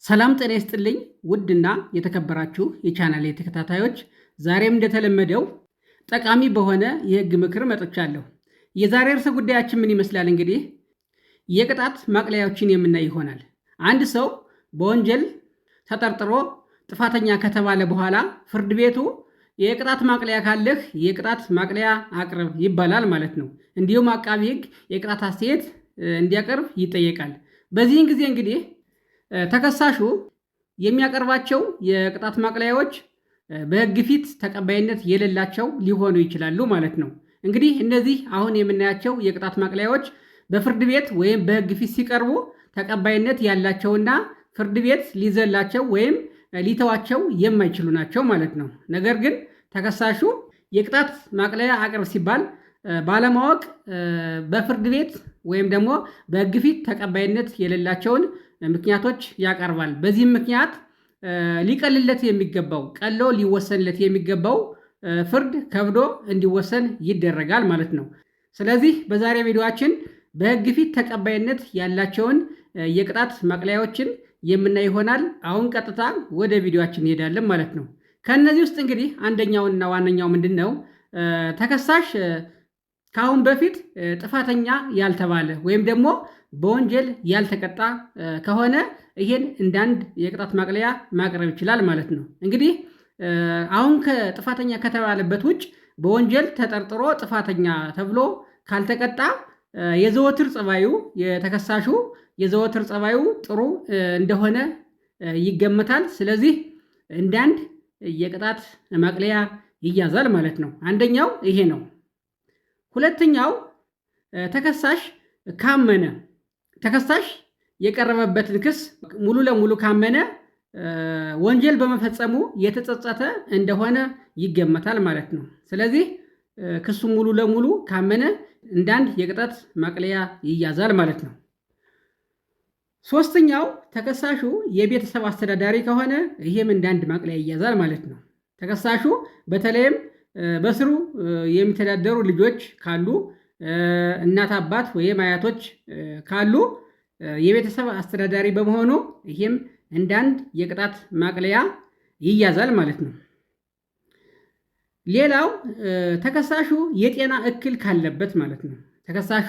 ሰላም ጤና ይስጥልኝ ውድና የተከበራችሁ የቻናሌ ተከታታዮች፣ ዛሬም እንደተለመደው ጠቃሚ በሆነ የህግ ምክር መጥቻለሁ። የዛሬ ርዕሰ ጉዳያችን ምን ይመስላል? እንግዲህ የቅጣት ማቅለያዎችን የምናይ ይሆናል። አንድ ሰው በወንጀል ተጠርጥሮ ጥፋተኛ ከተባለ በኋላ ፍርድ ቤቱ የቅጣት ማቅለያ ካለህ የቅጣት ማቅለያ አቅርብ ይባላል ማለት ነው። እንዲሁም አቃቢ ህግ የቅጣት አስተያየት እንዲያቀርብ ይጠየቃል። በዚህን ጊዜ እንግዲህ ተከሳሹ የሚያቀርባቸው የቅጣት ማቅለያዎች በህግ ፊት ተቀባይነት የሌላቸው ሊሆኑ ይችላሉ ማለት ነው። እንግዲህ እነዚህ አሁን የምናያቸው የቅጣት ማቅለያዎች በፍርድ ቤት ወይም በህግ ፊት ሲቀርቡ ተቀባይነት ያላቸውና ፍርድ ቤት ሊዘላቸው ወይም ሊተዋቸው የማይችሉ ናቸው ማለት ነው። ነገር ግን ተከሳሹ የቅጣት ማቅለያ አቅርብ ሲባል ባለማወቅ በፍርድ ቤት ወይም ደግሞ በህግ ፊት ተቀባይነት የሌላቸውን ምክንያቶች ያቀርባል። በዚህም ምክንያት ሊቀልለት የሚገባው ቀሎ ሊወሰንለት የሚገባው ፍርድ ከብዶ እንዲወሰን ይደረጋል ማለት ነው። ስለዚህ በዛሬ ቪዲዮአችን በህግ ፊት ተቀባይነት ያላቸውን የቅጣት ማቅለያዎችን የምናይ ይሆናል። አሁን ቀጥታ ወደ ቪዲዮአችን እንሄዳለን ማለት ነው። ከእነዚህ ውስጥ እንግዲህ አንደኛውና ዋነኛው ምንድን ነው? ተከሳሽ ከአሁን በፊት ጥፋተኛ ያልተባለ ወይም ደግሞ በወንጀል ያልተቀጣ ከሆነ ይሄን እንዳንድ የቅጣት ማቅለያ ማቅረብ ይችላል ማለት ነው። እንግዲህ አሁን ከጥፋተኛ ከተባለበት ውጭ በወንጀል ተጠርጥሮ ጥፋተኛ ተብሎ ካልተቀጣ የዘወትር ጸባዩ የተከሳሹ የዘወትር ጸባዩ ጥሩ እንደሆነ ይገመታል። ስለዚህ እንዳንድ የቅጣት ማቅለያ ይያዛል ማለት ነው። አንደኛው ይሄ ነው። ሁለተኛው ተከሳሽ ካመነ ተከሳሽ የቀረበበትን ክስ ሙሉ ለሙሉ ካመነ ወንጀል በመፈጸሙ የተጸጸተ እንደሆነ ይገመታል ማለት ነው። ስለዚህ ክሱ ሙሉ ለሙሉ ካመነ እንዳንድ የቅጣት ማቅለያ ይያዛል ማለት ነው። ሶስተኛው ተከሳሹ የቤተሰብ አስተዳዳሪ ከሆነ ይህም እንዳንድ ማቅለያ ይያዛል ማለት ነው። ተከሳሹ በተለይም በስሩ የሚተዳደሩ ልጆች ካሉ እናት አባት ወይም አያቶች ካሉ የቤተሰብ አስተዳዳሪ በመሆኑ ይህም እንዳንድ የቅጣት ማቅለያ ይያዛል ማለት ነው። ሌላው ተከሳሹ የጤና እክል ካለበት ማለት ነው። ተከሳሹ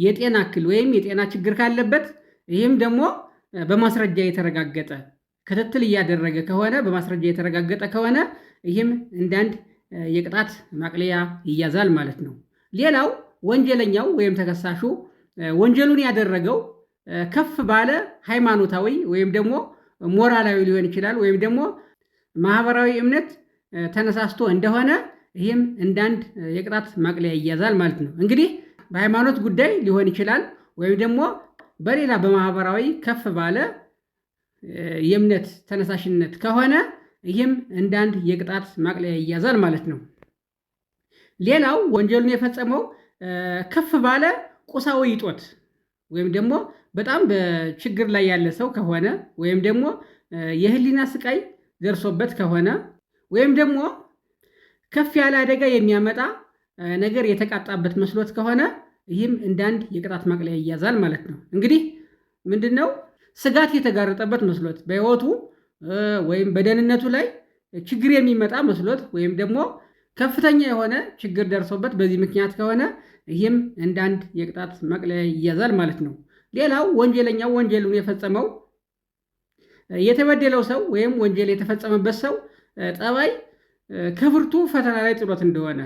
የጤና እክል ወይም የጤና ችግር ካለበት ይህም ደግሞ በማስረጃ የተረጋገጠ ክትትል እያደረገ ከሆነ በማስረጃ የተረጋገጠ ከሆነ ይህም እንዳንድ የቅጣት ማቅለያ ይያዛል ማለት ነው። ሌላው ወንጀለኛው ወይም ተከሳሹ ወንጀሉን ያደረገው ከፍ ባለ ሃይማኖታዊ ወይም ደግሞ ሞራላዊ ሊሆን ይችላል ወይም ደግሞ ማህበራዊ እምነት ተነሳስቶ እንደሆነ ይህም እንዳንድ የቅጣት ማቅለያ ይያዛል ማለት ነው። እንግዲህ በሃይማኖት ጉዳይ ሊሆን ይችላል ወይም ደግሞ በሌላ በማህበራዊ ከፍ ባለ የእምነት ተነሳሽነት ከሆነ ይህም እንዳንድ የቅጣት ማቅለያ ይያዛል ማለት ነው። ሌላው ወንጀሉን የፈጸመው ከፍ ባለ ቁሳዊ እጦት ወይም ደግሞ በጣም በችግር ላይ ያለ ሰው ከሆነ ወይም ደግሞ የህሊና ስቃይ ደርሶበት ከሆነ ወይም ደግሞ ከፍ ያለ አደጋ የሚያመጣ ነገር የተቃጣበት መስሎት ከሆነ ይህም እንዳንድ የቅጣት ማቅለያ ይያዛል ማለት ነው። እንግዲህ ምንድነው ስጋት የተጋረጠበት መስሎት በህይወቱ ወይም በደህንነቱ ላይ ችግር የሚመጣ መስሎት ወይም ደግሞ ከፍተኛ የሆነ ችግር ደርሶበት በዚህ ምክንያት ከሆነ ይህም እንዳንድ የቅጣት ማቅለያ ይያዛል ማለት ነው። ሌላው ወንጀለኛው ወንጀሉን የፈጸመው የተበደለው ሰው ወይም ወንጀል የተፈጸመበት ሰው ጠባይ ከብርቱ ፈተና ላይ ጥሎት እንደሆነ፣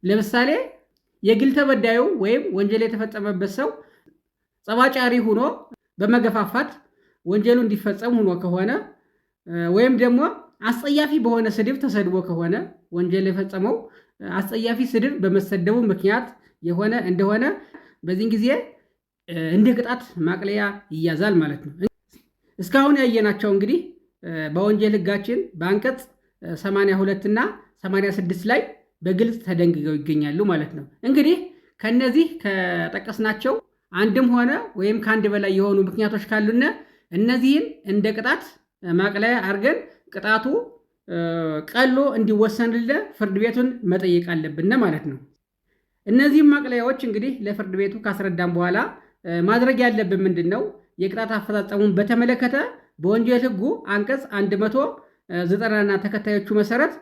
ለምሳሌ የግል ተበዳዩ ወይም ወንጀል የተፈጸመበት ሰው ጸባጫሪ ሆኖ በመገፋፋት ወንጀሉ እንዲፈጸም ሆኖ ከሆነ ወይም ደግሞ አስጸያፊ በሆነ ስድብ ተሰድቦ ከሆነ ወንጀል የፈጸመው አስጸያፊ ስድብ በመሰደቡ ምክንያት የሆነ እንደሆነ በዚህን ጊዜ እንደ ቅጣት ማቅለያ ይያዛል ማለት ነው። እስካሁን ያየናቸው እንግዲህ በወንጀል ህጋችን በአንቀጽ 82 እና 86 ላይ በግልጽ ተደንግገው ይገኛሉ ማለት ነው። እንግዲህ ከነዚህ ከጠቀስናቸው አንድም ሆነ ወይም ከአንድ በላይ የሆኑ ምክንያቶች ካሉና እነዚህን እንደ ቅጣት ማቅለያ አድርገን ቅጣቱ ቀሎ እንዲወሰንልን ፍርድ ቤቱን መጠየቅ አለብን ማለት ነው። እነዚህም ማቅለያዎች እንግዲህ ለፍርድ ቤቱ ካስረዳን በኋላ ማድረግ ያለብን ምንድን ነው? የቅጣት አፈጻጸሙን በተመለከተ በወንጀል ሕጉ አንቀጽ 190 እና ተከታዮቹ መሰረት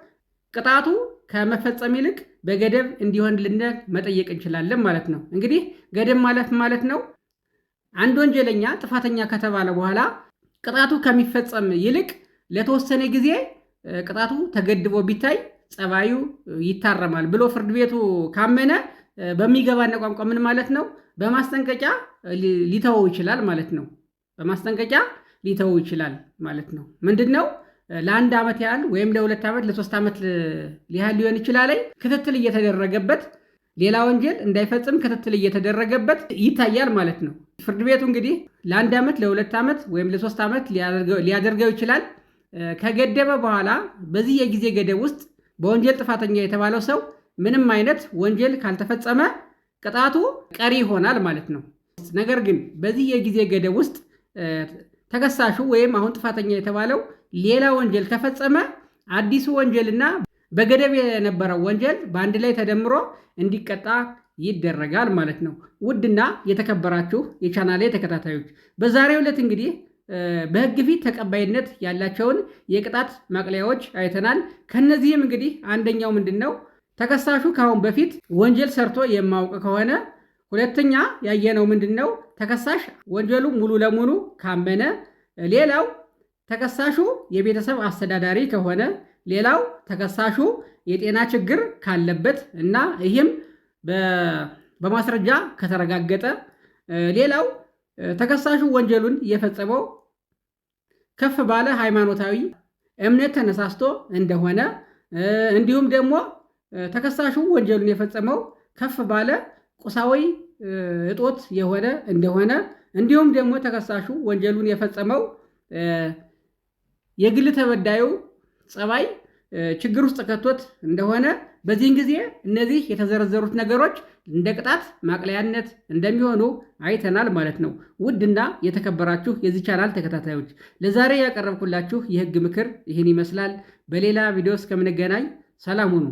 ቅጣቱ ከመፈጸም ይልቅ በገደብ እንዲሆንልን መጠየቅ እንችላለን ማለት ነው። እንግዲህ ገደብ ማለት ነው አንድ ወንጀለኛ ጥፋተኛ ከተባለ በኋላ ቅጣቱ ከሚፈጸም ይልቅ ለተወሰነ ጊዜ ቅጣቱ ተገድቦ ቢታይ ጸባዩ ይታረማል ብሎ ፍርድ ቤቱ ካመነ በሚገባን ቋንቋ ምን ማለት ነው? በማስጠንቀቂያ ሊተወው ይችላል ማለት ነው። በማስጠንቀቂያ ሊተወው ይችላል ማለት ነው። ምንድነው? ለአንድ ዓመት ያህል ወይም ለ2 ዓመት ለ3 ዓመት ያህል ሊሆን ይችላል ክትትል እየተደረገበት ሌላ ወንጀል እንዳይፈጽም ክትትል እየተደረገበት ይታያል ማለት ነው። ፍርድ ቤቱ እንግዲህ ለ1 ዓመት ለ2 ዓመት ወይም ለ3 ዓመት ሊያደርገው ይችላል። ከገደበ በኋላ በዚህ የጊዜ ገደብ ውስጥ በወንጀል ጥፋተኛ የተባለው ሰው ምንም አይነት ወንጀል ካልተፈጸመ ቅጣቱ ቀሪ ይሆናል ማለት ነው። ነገር ግን በዚህ የጊዜ ገደብ ውስጥ ተከሳሹ ወይም አሁን ጥፋተኛ የተባለው ሌላ ወንጀል ከፈጸመ አዲሱ ወንጀልና በገደብ የነበረው ወንጀል በአንድ ላይ ተደምሮ እንዲቀጣ ይደረጋል ማለት ነው። ውድና የተከበራችሁ የቻናሌ ተከታታዮች በዛሬው ዕለት እንግዲህ በሕግ ፊት ተቀባይነት ያላቸውን የቅጣት ማቅለያዎች አይተናል። ከነዚህም እንግዲህ አንደኛው ምንድነው? ተከሳሹ ከአሁን በፊት ወንጀል ሰርቶ የማያውቅ ከሆነ፣ ሁለተኛ ያየነው ምንድነው? ተከሳሽ ወንጀሉ ሙሉ ለሙሉ ካመነ፣ ሌላው ተከሳሹ የቤተሰብ አስተዳዳሪ ከሆነ፣ ሌላው ተከሳሹ የጤና ችግር ካለበት እና ይህም በማስረጃ ከተረጋገጠ፣ ሌላው ተከሳሹ ወንጀሉን የፈጸመው ከፍ ባለ ሃይማኖታዊ እምነት ተነሳስቶ እንደሆነ፣ እንዲሁም ደግሞ ተከሳሹ ወንጀሉን የፈጸመው ከፍ ባለ ቁሳዊ እጦት የሆነ እንደሆነ፣ እንዲሁም ደግሞ ተከሳሹ ወንጀሉን የፈጸመው የግል ተበዳዩ ጸባይ ችግር ውስጥ ከቶት እንደሆነ፣ በዚህን ጊዜ እነዚህ የተዘረዘሩት ነገሮች እንደ ቅጣት ማቅለያነት እንደሚሆኑ አይተናል ማለት ነው። ውድና የተከበራችሁ የዚህ ቻናል ተከታታዮች ለዛሬ ያቀረብኩላችሁ የሕግ ምክር ይህን ይመስላል። በሌላ ቪዲዮ እስከምንገናኝ ሰላም ሁኑ።